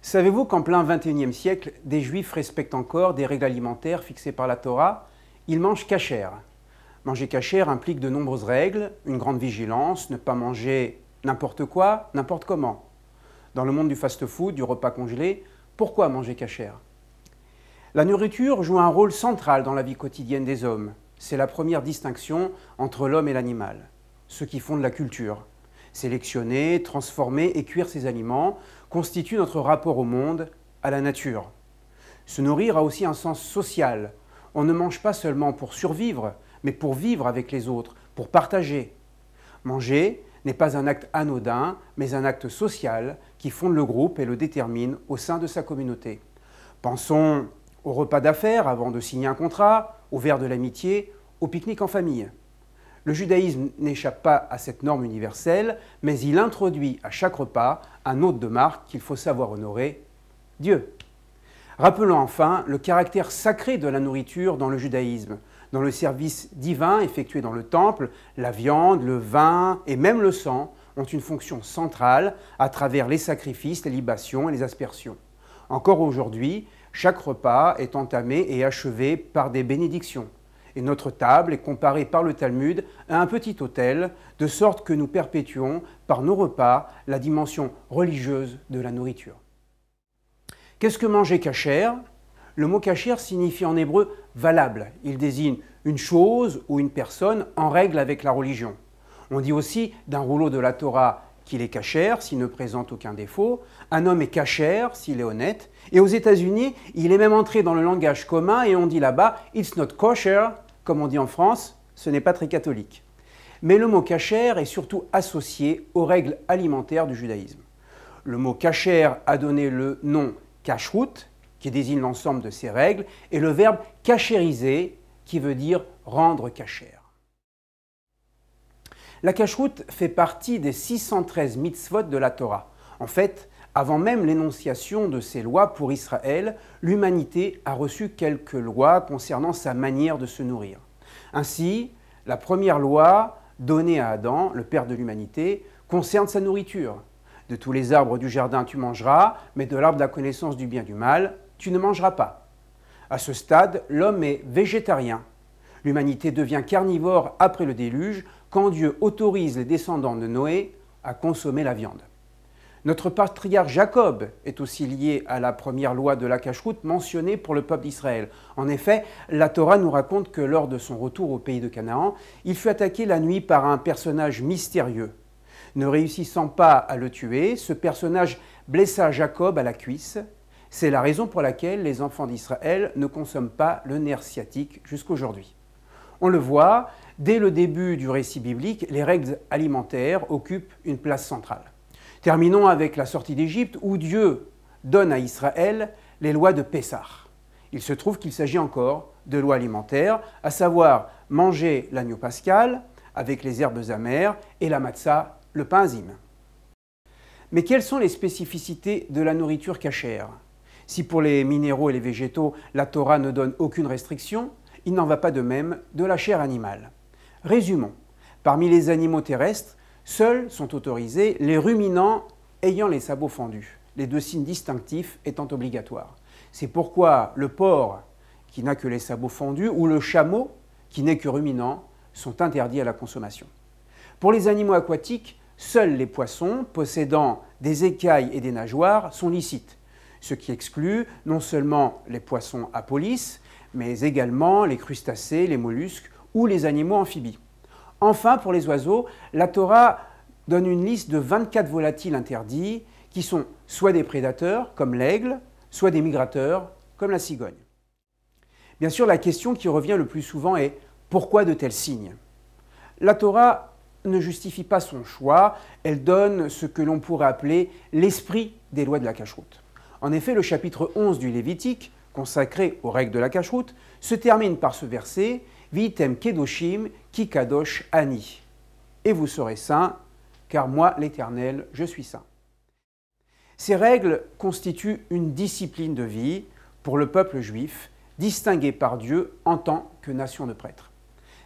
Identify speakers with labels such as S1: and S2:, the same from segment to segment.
S1: Savez-vous qu'en plein XXIe siècle, des Juifs respectent encore des règles alimentaires fixées par la Torah? Ils mangent kasher. Manger kasher implique de nombreuses règles, une grande vigilance, ne pas manger n'importe quoi, n'importe comment. Dans le monde du fast-food, du repas congelé, pourquoi manger kasher? La nourriture joue un rôle central dans la vie quotidienne des hommes. C'est la première distinction entre l'homme et l'animal, ce qui fonde la culture. Sélectionner, transformer et cuire ces aliments constitue notre rapport au monde, à la nature. Se nourrir a aussi un sens social. On ne mange pas seulement pour survivre, mais pour vivre avec les autres, pour partager. Manger n'est pas un acte anodin, mais un acte social qui fonde le groupe et le détermine au sein de sa communauté. Pensons au repas d'affaires avant de signer un contrat, au verre de l'amitié, au pique-nique en famille. Le judaïsme n'échappe pas à cette norme universelle, mais il introduit à chaque repas un hôte de marque qu'il faut savoir honorer, Dieu. Rappelons enfin le caractère sacré de la nourriture dans le judaïsme. Dans le service divin effectué dans le temple, la viande, le vin et même le sang ont une fonction centrale à travers les sacrifices, les libations et les aspersions. Encore aujourd'hui, chaque repas est entamé et achevé par des bénédictions. Et notre table est comparée par le Talmud à un petit autel, de sorte que nous perpétuons par nos repas la dimension religieuse de la nourriture. Qu'est-ce que manger kasher? Le mot kasher signifie en hébreu valable. Il désigne une chose ou une personne en règle avec la religion. On dit aussi d'un rouleau de la Torah qu'il est kasher s'il ne présente aucun défaut. Un homme est kasher s'il est honnête. Et aux États-Unis, il est même entré dans le langage commun et on dit là-bas « it's not kosher », comme on dit en France, ce n'est pas très catholique. Mais le mot kasher est surtout associé aux règles alimentaires du judaïsme. Le mot kasher a donné le nom kashrut, qui désigne l'ensemble de ces règles, et le verbe kashériser, qui veut dire rendre kasher. La kashrut fait partie des 613 mitzvot de la Torah. En fait, avant même l'énonciation de ces lois pour Israël, l'humanité a reçu quelques lois concernant sa manière de se nourrir. Ainsi, la première loi donnée à Adam, le père de l'humanité, concerne sa nourriture. De tous les arbres du jardin tu mangeras, mais de l'arbre de la connaissance du bien et du mal, tu ne mangeras pas. À ce stade, l'homme est végétarien. L'humanité devient carnivore après le déluge, quand Dieu autorise les descendants de Noé à consommer la viande. Notre patriarche Jacob est aussi lié à la première loi de la kashrut mentionnée pour le peuple d'Israël. En effet, la Torah nous raconte que lors de son retour au pays de Canaan, il fut attaqué la nuit par un personnage mystérieux. Ne réussissant pas à le tuer, ce personnage blessa Jacob à la cuisse. C'est la raison pour laquelle les enfants d'Israël ne consomment pas le nerf sciatique jusqu'aujourd'hui. On le voit, dès le début du récit biblique, les règles alimentaires occupent une place centrale. Terminons avec la sortie d'Égypte où Dieu donne à Israël les lois de Pessah. Il se trouve qu'il s'agit encore de lois alimentaires, à savoir manger l'agneau pascal avec les herbes amères et la matzah, le pain azim. Mais quelles sont les spécificités de la nourriture kasher? Si pour les minéraux et les végétaux, la Torah ne donne aucune restriction, il n'en va pas de même de la chair animale. Résumons. Parmi les animaux terrestres, seuls sont autorisés les ruminants ayant les sabots fendus, les deux signes distinctifs étant obligatoires. C'est pourquoi le porc, qui n'a que les sabots fendus, ou le chameau, qui n'est que ruminant, sont interdits à la consommation. Pour les animaux aquatiques, seuls les poissons possédant des écailles et des nageoires sont licites, ce qui exclut non seulement les poissons à police, mais également les crustacés, les mollusques ou les animaux amphibies. Enfin, pour les oiseaux, la Torah donne une liste de 24 volatiles interdits qui sont soit des prédateurs, comme l'aigle, soit des migrateurs, comme la cigogne. Bien sûr, la question qui revient le plus souvent est « pourquoi de tels signes ?» La Torah ne justifie pas son choix, elle donne ce que l'on pourrait appeler l'esprit des lois de la kashrut. En effet, le chapitre 11 du Lévitique, consacré aux règles de la kashrut, se termine par ce verset « Vitem kedoshim ki kadosh ani » et vous serez saints, car moi, l'Éternel, je suis saint. Ces règles constituent une discipline de vie pour le peuple juif, distingué par Dieu en tant que nation de prêtres.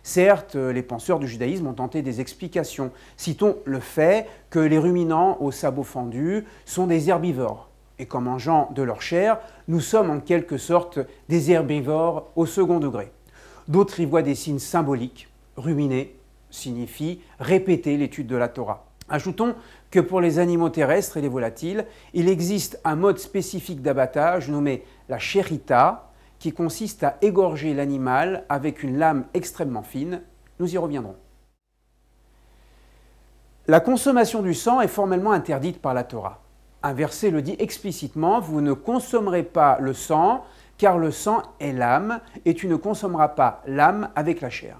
S1: Certes, les penseurs du judaïsme ont tenté des explications. Citons le fait que les ruminants aux sabots fendus sont des herbivores, et qu'en mangeant de leur chair, nous sommes en quelque sorte des herbivores au second degré. D'autres y voient des signes symboliques. Ruminer signifie répéter l'étude de la Torah. Ajoutons que pour les animaux terrestres et les volatiles, il existe un mode spécifique d'abattage nommé la sherita, qui consiste à égorger l'animal avec une lame extrêmement fine. Nous y reviendrons. La consommation du sang est formellement interdite par la Torah. Un verset le dit explicitement, vous ne consommerez pas le sang, car le sang est l'âme, et tu ne consommeras pas l'âme avec la chair.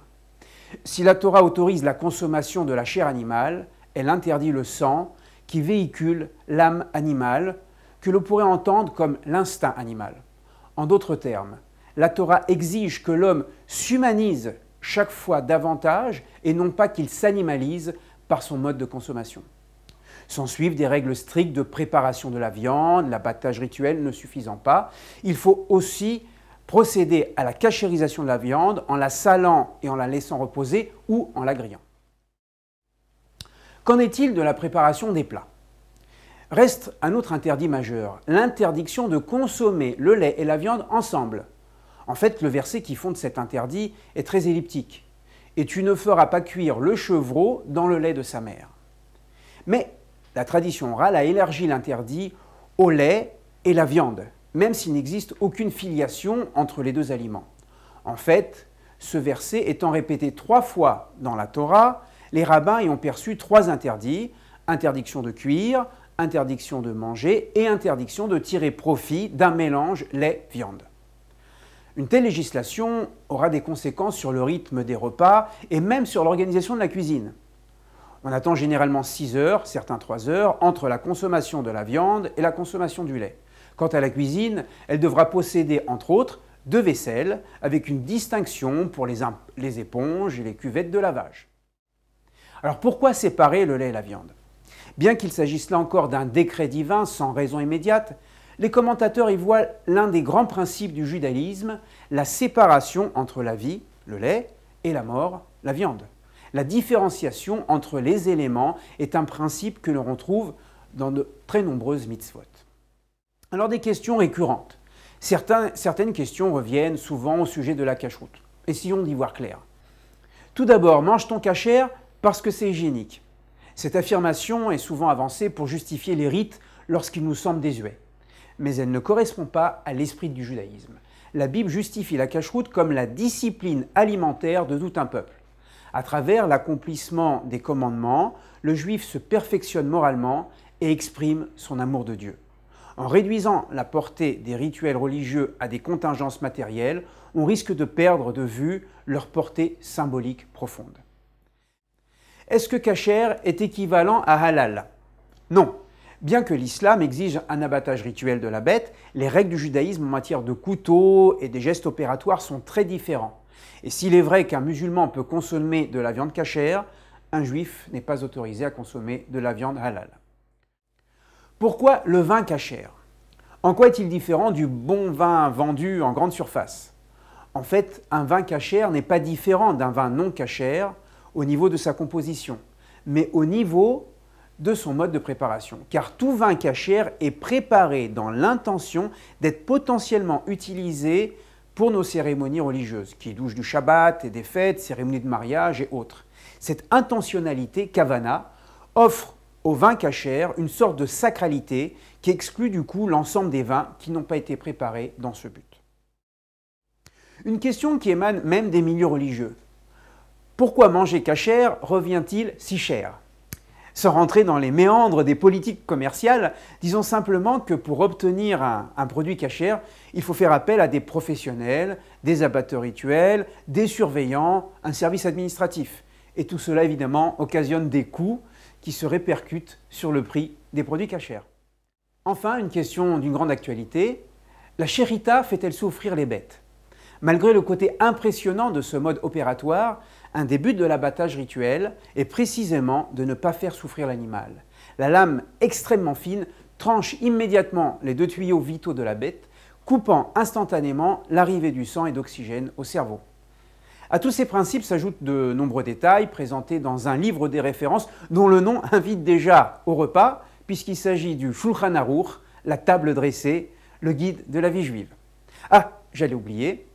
S1: Si la Torah autorise la consommation de la chair animale, elle interdit le sang qui véhicule l'âme animale, que l'on pourrait entendre comme l'instinct animal. En d'autres termes, la Torah exige que l'homme s'humanise chaque fois davantage et non pas qu'il s'animalise par son mode de consommation. S'en suivent des règles strictes de préparation de la viande, l'abattage rituel ne suffisant pas. Il faut aussi procéder à la cachérisation de la viande en la salant et en la laissant reposer ou en la grillant. Qu'en est-il de la préparation des plats? Reste un autre interdit majeur, l'interdiction de consommer le lait et la viande ensemble. En fait, le verset qui fonde cet interdit est très elliptique. Et tu ne feras pas cuire le chevreau dans le lait de sa mère. Mais la tradition orale a élargi l'interdit au lait et la viande, même s'il n'existe aucune filiation entre les deux aliments. En fait, ce verset étant répété 3 fois dans la Torah, les rabbins y ont perçu 3 interdits, interdiction de cuire, interdiction de manger et interdiction de tirer profit d'un mélange lait-viande. Une telle législation aura des conséquences sur le rythme des repas et même sur l'organisation de la cuisine. On attend généralement 6 heures, certains 3 heures, entre la consommation de la viande et la consommation du lait. Quant à la cuisine, elle devra posséder, entre autres, 2 vaisselles, avec une distinction pour les éponges et les cuvettes de lavage. Alors pourquoi séparer le lait et la viande? Bien qu'il s'agisse là encore d'un décret divin sans raison immédiate, les commentateurs y voient l'un des grands principes du judaïsme, la séparation entre la vie, le lait, et la mort, la viande. La différenciation entre les éléments est un principe que l'on retrouve dans de très nombreuses mitzvot. Alors des questions récurrentes. Certaines questions reviennent souvent au sujet de la cacheroute. Essayons d'y voir clair. Tout d'abord, mange ton kasher parce que c'est hygiénique. Cette affirmation est souvent avancée pour justifier les rites lorsqu'ils nous semblent désuets. Mais elle ne correspond pas à l'esprit du judaïsme. La Bible justifie la cacheroute comme la discipline alimentaire de tout un peuple. À travers l'accomplissement des commandements, le juif se perfectionne moralement et exprime son amour de Dieu. En réduisant la portée des rituels religieux à des contingences matérielles, on risque de perdre de vue leur portée symbolique profonde. Est-ce que kasher est équivalent à halal? Non. Bien que l'islam exige un abattage rituel de la bête, les règles du judaïsme en matière de couteau et des gestes opératoires sont très différents. Et s'il est vrai qu'un musulman peut consommer de la viande kasher, un juif n'est pas autorisé à consommer de la viande halal. Pourquoi le vin kasher? En quoi est-il différent du bon vin vendu en grande surface? En fait, un vin kasher n'est pas différent d'un vin non kasher au niveau de sa composition, mais au niveau de son mode de préparation. Car tout vin kasher est préparé dans l'intention d'être potentiellement utilisé pour nos cérémonies religieuses, qui douchent du Shabbat et des fêtes, cérémonies de mariage et autres. Cette intentionnalité, kavana, offre au vin kasher une sorte de sacralité qui exclut du coup l'ensemble des vins qui n'ont pas été préparés dans ce but. Une question qui émane même des milieux religieux. Pourquoi manger kasher revient-il si cher? Sans rentrer dans les méandres des politiques commerciales, disons simplement que pour obtenir un produit kasher, il faut faire appel à des professionnels, des abatteurs rituels, des surveillants, un service administratif. Et tout cela, évidemment, occasionne des coûts qui se répercutent sur le prix des produits kasher. Enfin, une question d'une grande actualité, la sherita fait-elle souffrir les bêtes? Malgré le côté impressionnant de ce mode opératoire, un des buts de l'abattage rituel est précisément de ne pas faire souffrir l'animal. La lame extrêmement fine tranche immédiatement les 2 tuyaux vitaux de la bête, coupant instantanément l'arrivée du sang et d'oxygène au cerveau. À tous ces principes s'ajoutent de nombreux détails présentés dans un livre des références dont le nom invite déjà au repas, puisqu'il s'agit du Shulchan Aruch, la table dressée, le guide de la vie juive. Ah, j'allais oublier,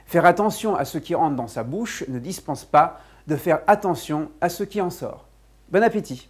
S1: faire attention à ce qui rentre dans sa bouche ne dispense pas de faire attention à ce qui en sort. Bon appétit!